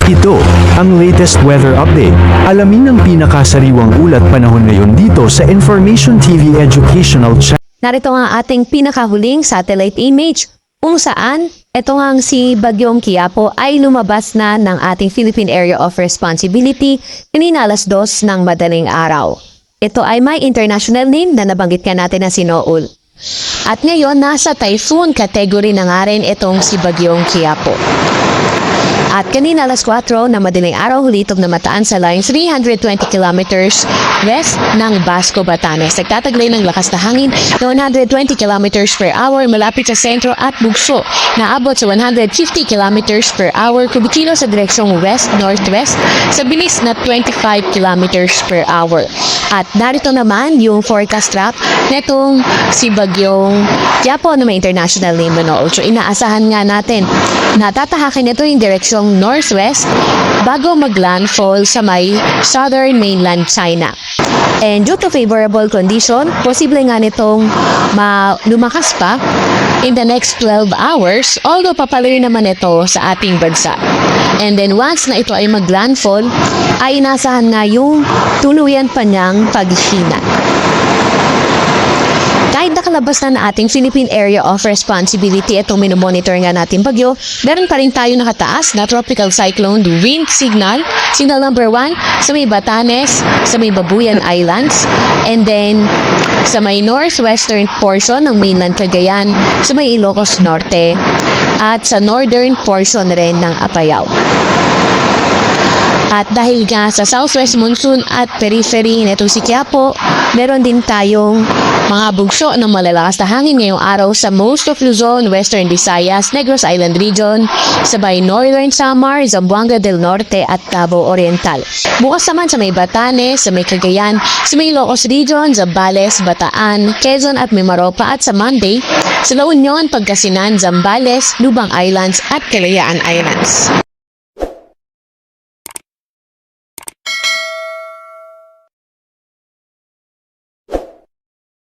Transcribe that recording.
Ito, ang latest weather update. Alamin ang pinakasariwang ulat panahon ngayon dito sa Information TV Educational Channel. Narito nga ating pinakahuling satellite image kung saan ito nga si Bagyong Quiapo ay lumabas na ng ating Philippine Area of Responsibility kanina 2:00 ng madaling araw. Ito ay may international name na nabanggit ka natin na si Noul. At ngayon nasa typhoon category na nga rin itong si Bagyong Quiapo. At kanina 4:00 na madaling araw hulitog na mataan sa line 320 kilometers west ng Basco, Batanes. Nagtataglay ng lakas na hangin na 120 kilometers per hour malapit sa sentro at bugso na abot sa 150 kilometers per hour kumikilo sa direksyong west-northwest sa bilis na 25 kilometers per hour. At narito naman yung forecast track netong si Bagyong Quiapo na may international name na Noul. So inaasahan nga natin na tatahakin ito yung direksyong northwest bago mag-landfall sa may southern mainland China. And due to favorable condition, posible nga nitong lumakas pa in the next 12 hours, although papalayo naman ito sa ating bansa. And then once na ito ay mag-landfall, ay inasahan nga yung tuluyan pa niyang paghihina. Kahit nakalabas na ating Philippine Area of Responsibility, itong minomonitor nga natin bagyo, meron pa rin tayo nakataas na tropical cyclone wind signal number 1 sa may Batanes, sa may Babuyan Islands, and then sa may northwestern portion ng mainland Cagayan, sa may Ilocos Norte, at sa northern portion rin ng Apayao. At dahil nga sa southwest monsoon at periphery nito si Quiapo, meron din tayong mga bugso ng malalakas na hangin ngayong araw sa most of Luzon, Western Visayas, Negros Island Region, sabay Northern Samar, Zamboanga del Norte at Davao Oriental. Bukas naman sa may Batanes, sa may Cagayan, sa may Ilocos Region, Zambales, Bataan, Quezon at Mimaropa at sa Monday, sa La Union, Pagkasinan, Zambales, Lubang Islands at Kalayaan Islands.